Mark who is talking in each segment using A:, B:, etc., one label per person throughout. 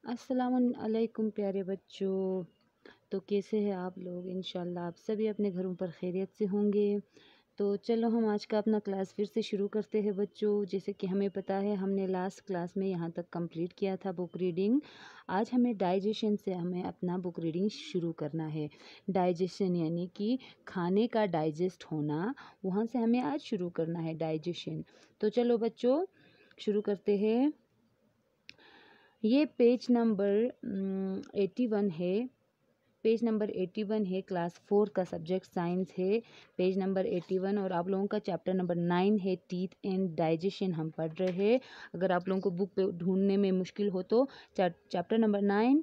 A: अस्सलामुअलैकुम प्यारे बच्चों। तो कैसे हैं आप लोग? इंशाल्लाह आप सभी अपने घरों पर खैरियत से होंगे। तो चलो हम आज का अपना क्लास फिर से शुरू करते हैं बच्चों। जैसे कि हमें पता है हमने लास्ट क्लास में यहाँ तक कंप्लीट किया था बुक रीडिंग। आज हमें डाइजेशन से हमें अपना बुक रीडिंग शुरू करना है। डाइजेशन यानी कि खाने का डाइजेस्ट होना, वहाँ से हमें आज शुरू करना है डाइजेशन। तो चलो बच्चों शुरू करते हैं। ये पेज नंबर 81 है। पेज नंबर 81 है। क्लास 4 का सब्जेक्ट साइंस है। पेज नंबर 81 और आप लोगों का चैप्टर नंबर 9 है, टीथ एंड डाइजेशन हम पढ़ रहे हैं। अगर आप लोगों को बुक पे ढूंढने में मुश्किल हो तो चैप्टर नंबर 9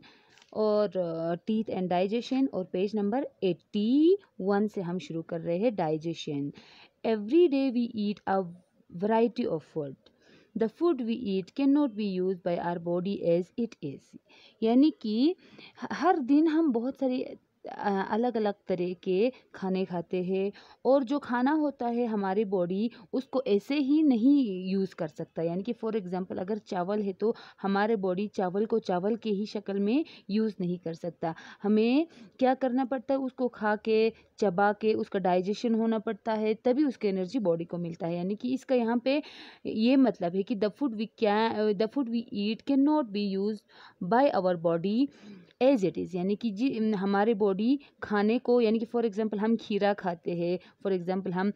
A: और टीथ एंड डाइजेशन और पेज नंबर 81 से हम शुरू कर रहे हैं digestion. Every day we eat a variety of food. The food we eat can not be use by our body as it is. यानी कि हर दिन हम बहुत सारी अलग अलग तरह के खाने खाते हैं और जो खाना होता है हमारी बॉडी उसको ऐसे ही नहीं यूज़ कर सकता। यानी कि फॉर एग्जांपल अगर चावल है तो हमारे बॉडी चावल को चावल के ही शक्ल में यूज़ नहीं कर सकता। हमें क्या करना पड़ता है, उसको खा के चबा के उसका डाइजेशन होना पड़ता है, तभी उसकी एनर्जी बॉडी को मिलता है। यानी कि इसका यहाँ पे ये मतलब है कि the food we eat can not be use by our body as it is. यानी कि हमारे बॉडी खाने को, यानी कि फॉर एग्जांपल हम खीरा खाते हैं, फॉर एग्जांपल हम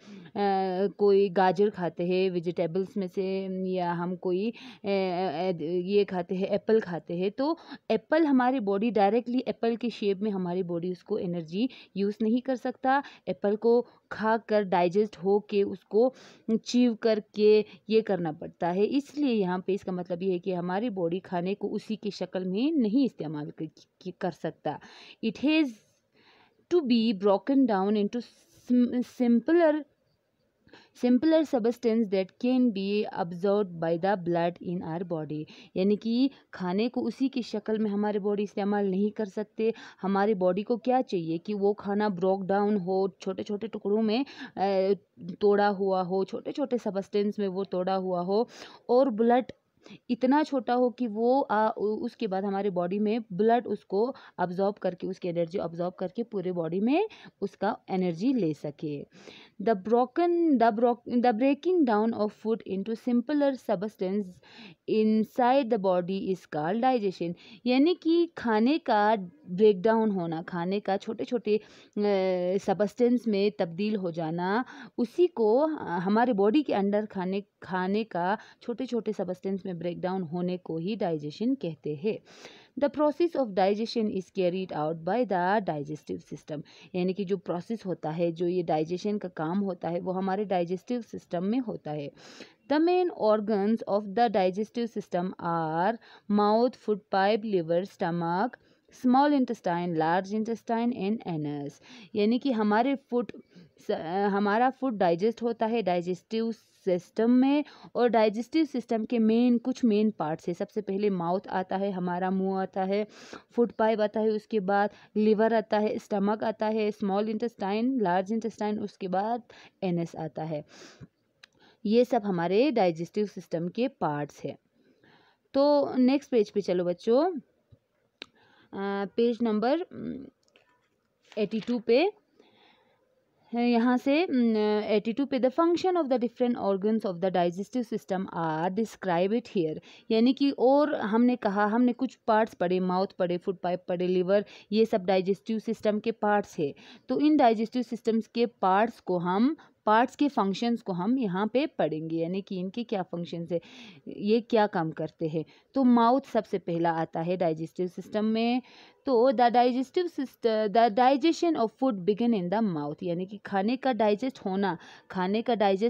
A: कोई गाजर खाते हैं वेजिटेबल्स में से, या हम कोई ये खाते हैं एप्पल खाते हैं, तो एप्पल हमारी बॉडी डायरेक्टली एप्पल के शेप में हमारी बॉडी उसको एनर्जी यूज़ नहीं कर सकता। एप्पल को खा कर डाइजेस्ट हो के उसको चीव करके ये करना पड़ता है। इसलिए यहाँ पे इसका मतलब ये है कि हमारी बॉडी खाने को उसी की शक्ल में नहीं इस्तेमाल कर सकता। It has to be broken down into simpler substance that can be absorb by the blood in our body. यानी कि खाने को उसी की शक्ल में हमारी बॉडी इस्तेमाल नहीं कर सकते। हमारी बॉडी को क्या चाहिए कि वो खाना ब्रोक डाउन हो, छोटे छोटे टुकड़ों में तोड़ा हुआ हो, छोटे छोटे सबस्टेंस में वो तोड़ा हुआ हो, और ब्लड इतना छोटा हो कि वो उसके बाद हमारे बॉडी में ब्लड उसको अब्जॉर्ब करके, उसकी एनर्जी अब्जॉर्ब करके पूरे बॉडी में उसका एनर्जी ले सके। The breaking down of food into simpler substance inside the body is called digestion। यानी कि खाने का ब्रेक डाउन होना, खाने का छोटे छोटे सबस्टेंस में तब्दील हो जाना, उसी को हमारे बॉडी के अंदर खाने का छोटे छोटे सबस्टेंस में ब्रेक डाउन होने को ही डाइजेशन कहते हैं। The process of digestion is carried out by the digestive system. यानी कि जो प्रोसेस होता है, जो ये डाइजेशन का काम होता है, वो हमारे डाइजेस्टिव सिस्टम में होता है। The main organs of the digestive system are mouth, food pipe, liver, stomach, small intestine, large intestine and anus. यानी कि हमारा फूड डाइजेस्ट होता है डाइजेस्टिव सिस्टम में, और डाइजेस्टिव सिस्टम के कुछ मेन पार्ट्स है। सबसे पहले माउथ आता है, हमारा मुंह आता है, फूड पाइप आता है, उसके बाद लिवर आता है, स्टमक आता है, स्मॉल इंटेस्टाइन, लार्ज इंटेस्टाइन, उसके बाद एनस आता है। ये सब हमारे डाइजेस्टिव सिस्टम के पार्ट्स हैं। तो नेक्स्ट पेज पे चलो बच्चों। पेज नंबर 82 पे, यहाँ से 82 पे the function of the different organs of the digestive system are describe it here. यानी कि और हमने कुछ पार्ट्स पढ़े, माउथ पढ़े, फूड पाइप पढ़े, लिवर, ये सब डाइजेस्टिव सिस्टम के पार्ट्स है। तो इन डाइजेस्टिव सिस्टम्स के पार्ट्स के फंक्शंस को हम यहाँ पे पढ़ेंगे। यानी कि इनके क्या फंक्शंस है, ये क्या काम करते हैं। तो माउथ सबसे पहला आता है डाइजेस्टिव सिस्टम में। तो the digestion of food begin in the mouth. यानी कि खाने का डाइजेस्ट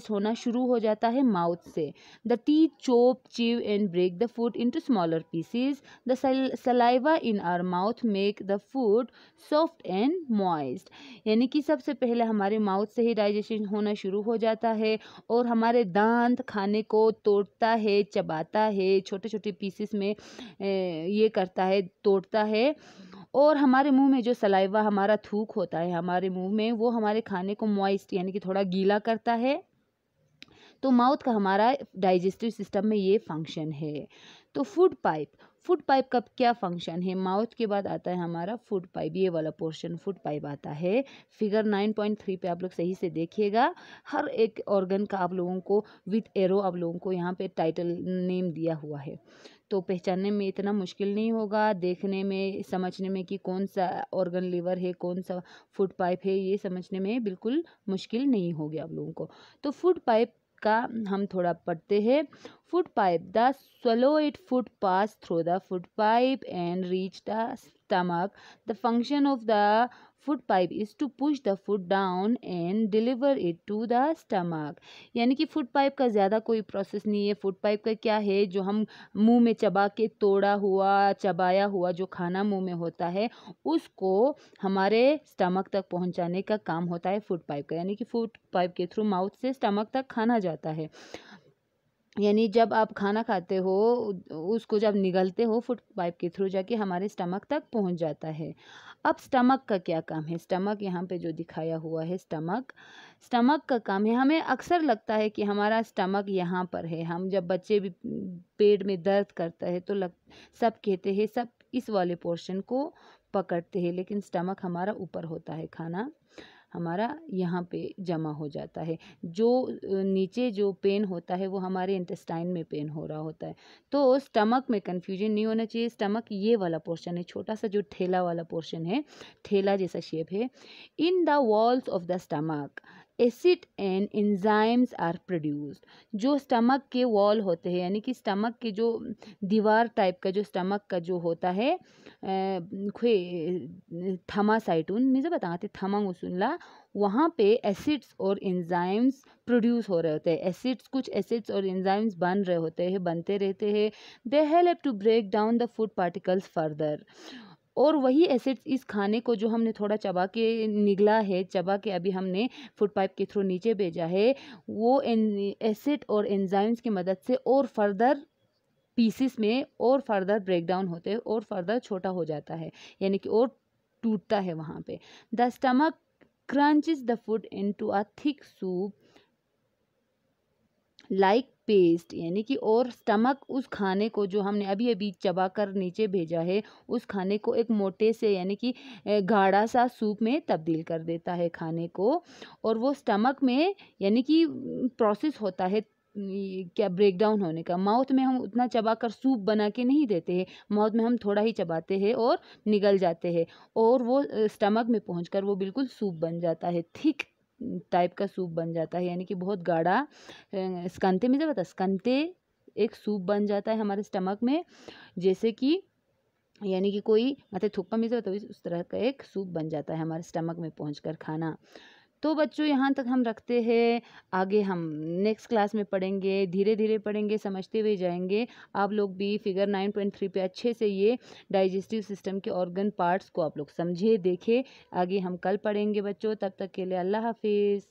A: होना शुरू हो जाता है माउथ से। The teeth chop, chew and break the food into smaller pieces. The saliva in our mouth make the food soft and moist. यानी कि सबसे पहले हमारे माउथ से ही डाइजेशन होना शुरू हो जाता है, और हमारे दांत खाने को तोड़ता है, चबाता है, छोटे छोटे पीसेस में ये करता है, तोड़ता है, और हमारे मुंह में जो सलाइवा, हमारा थूक होता है हमारे मुंह में, वो हमारे खाने को मॉइस्ट यानी कि थोड़ा गीला करता है। तो माउथ का हमारा डाइजेस्टिव सिस्टम में ये फंक्शन है। तो फूड फूड पाइप का क्या फंक्शन है, माउथ के बाद आता है हमारा फूड पाइप, ये वाला पोर्शन फूड पाइप आता है। फिगर 9.3 पे आप लोग सही से देखिएगा, हर एक ऑर्गन का आप लोगों को विथ एरो आप लोगों को यहाँ पे टाइटल नेम दिया हुआ है, तो पहचानने में इतना मुश्किल नहीं होगा, देखने में समझने में कि कौन सा ऑर्गन लीवर है, कौन सा फूड पाइप है, ये समझने में बिल्कुल मुश्किल नहीं होगी आप लोगों को। तो फूड पाइप का हम थोड़ा पढ़ते हैं। Food pipe, the swallowed food pass through the food pipe and reach the stomach. The function of the food pipe is to push the food down and deliver it to the stomach. यानी कि food pipe का ज़्यादा कोई process नहीं है। Food pipe का क्या है, जो हम मुंह में चबा के तोड़ा हुआ चबाया हुआ जो खाना मुंह में होता है उसको हमारे स्टमक तक पहुंचाने का काम होता है फूड पाइप का। यानी कि फूड पाइप के थ्रू माउथ से स्टमक तक खाना जाता है। यानी जब आप खाना खाते हो उसको जब निगलते हो फूड पाइप के थ्रू जाके हमारे स्टमक तक पहुंच जाता है। अब स्टमक का क्या काम है, स्टमक यहाँ पे जो दिखाया हुआ है स्टमक, स्टमक का काम है, हमें अक्सर लगता है कि हमारा स्टमक यहाँ पर है। हम जब बच्चे भी पेट में दर्द करता है तो सब कहते हैं, सब इस वाले पोर्शन को पकड़ते हैं, लेकिन स्टमक हमारा ऊपर होता है, खाना हमारा यहाँ पे जमा हो जाता है। जो नीचे जो पेन होता है वो हमारे इंटेस्टाइन में पेन हो रहा होता है। तो स्टमक में कन्फ्यूजन नहीं होना चाहिए। स्टमक ये वाला पोर्शन है, छोटा सा जो ठेला वाला पोर्शन है, ठेला जैसा शेप है। In the walls of the stomach acid and enzymes are produced. जो स्टमक के वॉल होते हैं, यानी कि स्टमक के जो दीवार टाइप का जो स्टमक का जो होता है थमासाइटून मुझे बताते थमंग उसुनला, वहाँ पे एसिड्स और एंजाइम्स प्रोड्यूस हो रहे होते हैं। एसिड्स, कुछ एसिड्स और एंजाइम्स बन रहे होते हैं, बनते रहते हैं। They help to break down the food particles further. और वही एसिड्स इस खाने को जो हमने थोड़ा चबा के निगला है, चबा के अभी हमने फूड पाइप के थ्रू नीचे भेजा है, वो एसिड और एंजाइम्स की मदद से और फर्दर पीसेस में और फर्दर ब्रेक डाउन होते हैं और फर्दर छोटा हो जाता है, यानी कि और टूटता है वहाँ पे। The stomach crunches the food into a thick soup like paste, यानी कि और स्टमक उस खाने को जो हमने अभी अभी चबा कर नीचे भेजा है उस खाने को एक मोटे से यानी कि गाढ़ा सा सूप में तब्दील कर देता है खाने को। और वो स्टमक में यानी कि प्रोसेस होता है क्या ब्रेक डाउन होने का। माउथ में हम उतना चबा कर सूप बना के नहीं देते हैं, माउथ में हम थोड़ा ही चबाते हैं और निगल जाते हैं, और वो स्टमक में पहुंचकर वो बिल्कुल सूप बन जाता है, थिक टाइप का सूप बन जाता है, यानी कि बहुत गाढ़ा। स्कंते में जब बता स्कंते एक सूप बन जाता है हमारे स्टमक में, जैसे कि यानी कि कोई मतलब थुप्पा में से उस तरह का एक सूप बन जाता है हमारे स्टमक में पहुंचकर खाना। तो बच्चों यहाँ तक हम रखते हैं, आगे हम नेक्स्ट क्लास में पढ़ेंगे, धीरे धीरे पढ़ेंगे, समझते हुए जाएंगे। आप लोग भी फिगर 9.3 पे अच्छे से ये डाइजेस्टिव सिस्टम के ऑर्गन पार्ट्स को आप लोग समझे, देखे। आगे हम कल पढ़ेंगे बच्चों, तब तक के लिए अल्लाह हाफिज़।